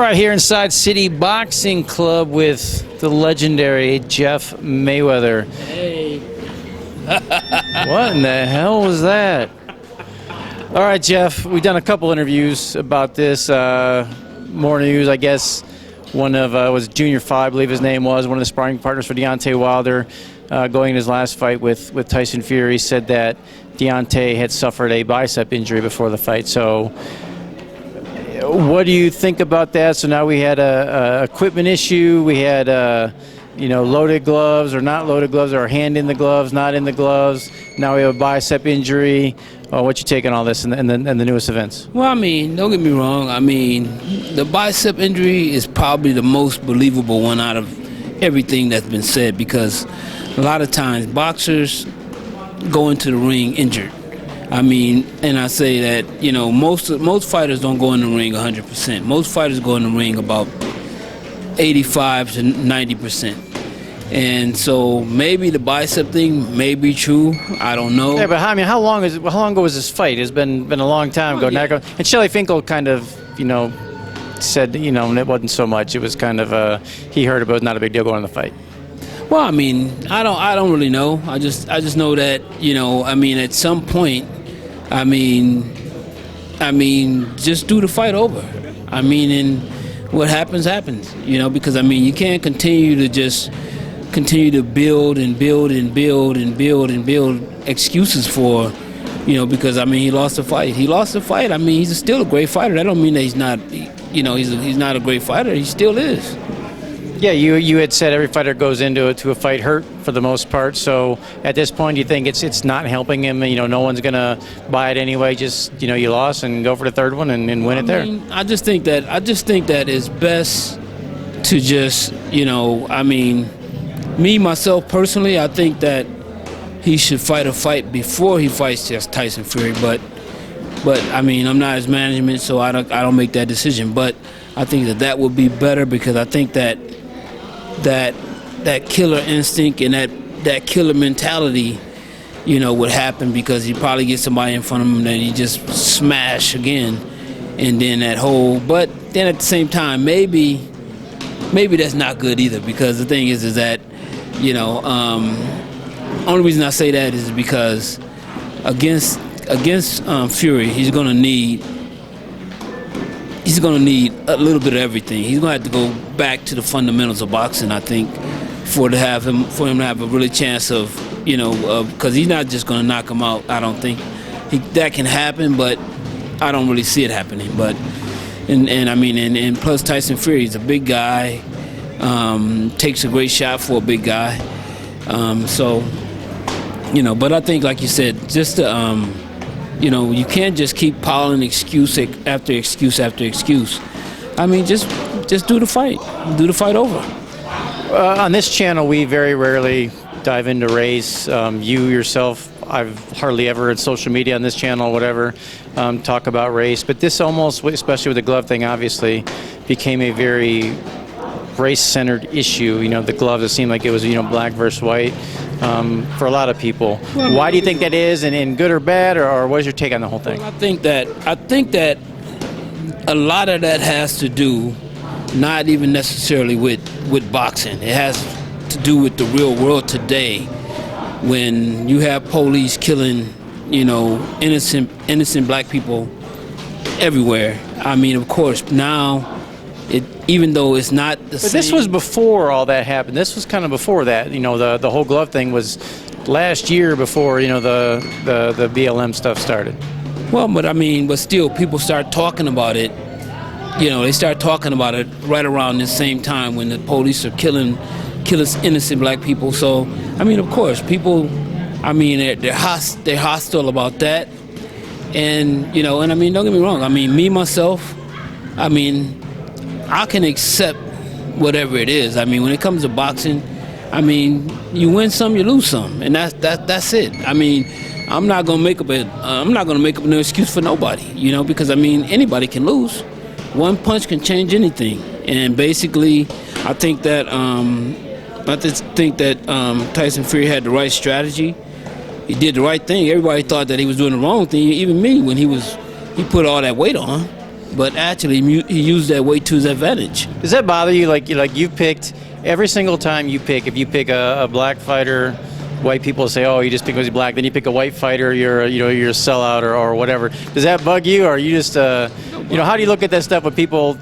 right, here inside City Boxing Club with the legendary Jeff Mayweather. Hey. What in the hell was that? All right, Jeff, we've done a couple interviews about this. More news, I guess. One of was Junior 5, I believe his name was, one of the sparring partners for Deontay Wilder, going in his last fight with Tyson Fury, said that Deontay had suffered a bicep injury before the fight. So what do you think about that? So now we had a equipment issue. We had loaded gloves or not loaded gloves, or hand in the gloves, not in the gloves. Now we have a bicep injury. What's your take on all this and the newest events? Well, I mean, don't get me wrong. I mean, the bicep injury is probably the most believable one out of everything that's been said, because a lot of times boxers go into the ring injured. I mean, and I say that, most fighters don't go in the ring 100%. Most fighters go in the ring about 85 to 90%. And so maybe the bicep thing may be true. I don't know. Yeah, but I mean, how long ago was this fight? It's been a long time ago. Yeah. And Shelly Finkel kind of, said, and it wasn't so much. It was kind of he heard about it, not a big deal going on the fight. Well, I mean, I don't really know. I just know that, at some point, just do the fight over. And what happens, because, you can't continue to build excuses for, because, he lost the fight. He lost the fight. He's still a great fighter. That don't mean that he's not, he's not a great fighter. He still is. Yeah, you had said every fighter goes into a fight hurt for the most part. So at this point, do you think it's not helping him? No one's gonna buy it anyway. Just you lost and go for the third one and win it there. I just think that it's best to just me myself personally, I think that he should fight a fight before he fights just Tyson Fury. But I'm not his management, so I don't make that decision. But I think that would be better, because I think that killer instinct and that killer mentality, would happen, because he probably get somebody in front of him that he just smash again, and then But then at the same time, maybe that's not good either, because the thing is that only reason I say that is because against Fury, he's gonna need a little bit of everything. He's gonna have to go back to the fundamentals of boxing, I think, for him to have a really chance of, because he's not just gonna knock him out. I don't think that can happen, but I don't really see it happening. But and plus Tyson Fury is a big guy, takes a great shot for a big guy. But I think, like you said, just to, you can't just keep piling excuse after excuse after excuse. Just do the fight. Do the fight over. On this channel, we very rarely dive into race. You yourself, I've hardly ever at social media on this channel, whatever, talk about race. But this almost, especially with the glove thing, obviously, became a very race-centered issue. The gloves, it seemed like it was, black versus white for a lot of people. Why do you think that is, and good or bad, or what's your take on the whole thing? Well, I think that a lot of that has to do not even necessarily with boxing. It has to do with the real world today, when you have police killing, innocent black people everywhere. Of course, now, even though it's not the same. But this was before all that happened. This was kind of before that. The whole glove thing was last year, before the BLM stuff started. Well, but still, people start talking about it. They start talking about it right around the same time when the police are killing innocent black people. So of course, people, they're hostile about that. And don't get me wrong. Me myself, I can accept whatever it is. When it comes to boxing, you win some, you lose some, and that's it. I'm not gonna make up an excuse for nobody, because anybody can lose. One punch can change anything, and basically, I think that Tyson Fury had the right strategy. He did the right thing. Everybody thought that he was doing the wrong thing. Even me, when he put all that weight on. but actually he used that weight to his advantage. Does that bother you? Like you picked every single time you pick. If you pick a black fighter, white people say, "Oh, you just pick because he's black." Then you pick a white fighter, you're a sellout or whatever. Does that bug you, or are you just how do you look at that stuff with people?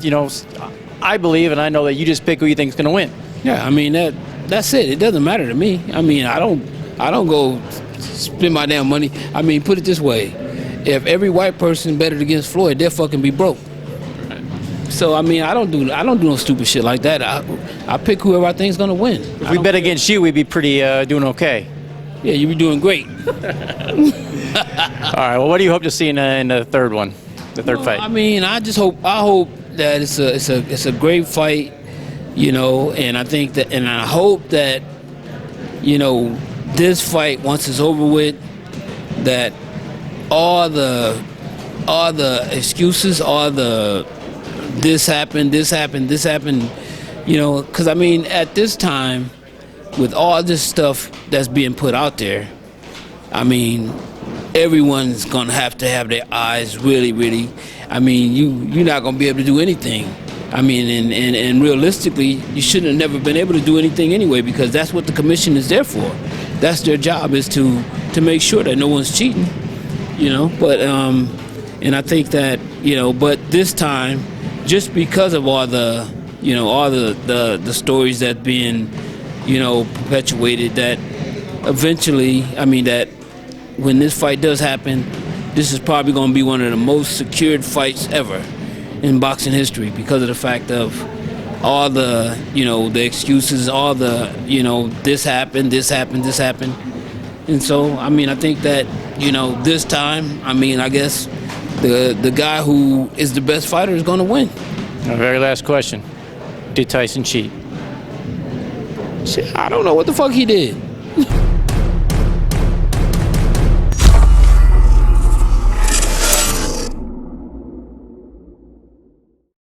I believe and I know that you just pick who you think is going to win. Yeah, I mean that's it. It doesn't matter to me. I mean, I don't go spend my damn money. I mean, put it this way: if every white person betted against Floyd, they'll fucking be broke. So I mean, I don't do no stupid shit like that. I pick whoever I think is gonna win. If we bet against you, we'd be pretty doing okay. Yeah, you'd be doing great. All right. Well, what do you hope to see in the third one, the third fight? I mean, I hope that it's a great fight, and I hope that, this fight, once it's over with, that all the excuses, all the this happened, because I mean, at this time, with all this stuff that's being put out there, I mean, everyone's gonna have to have their eyes really, really. I mean, you're not gonna be able to do anything. I mean, and realistically, you shouldn't have never been able to do anything anyway, because that's what the commission is there for. That's their job, is to make sure that no one's cheating, But and I think that but this time, just because of all the all the stories that being perpetuated, that eventually, I mean, that when this fight does happen, this is probably going to be one of the most secured fights ever in boxing history, because of the fact of all the the excuses, all the this happened, and so I mean, I think that this time, I mean, I guess the guy who is the best fighter is going to win. Our very last question: did Tyson cheat? Shit, I don't know what the fuck he did.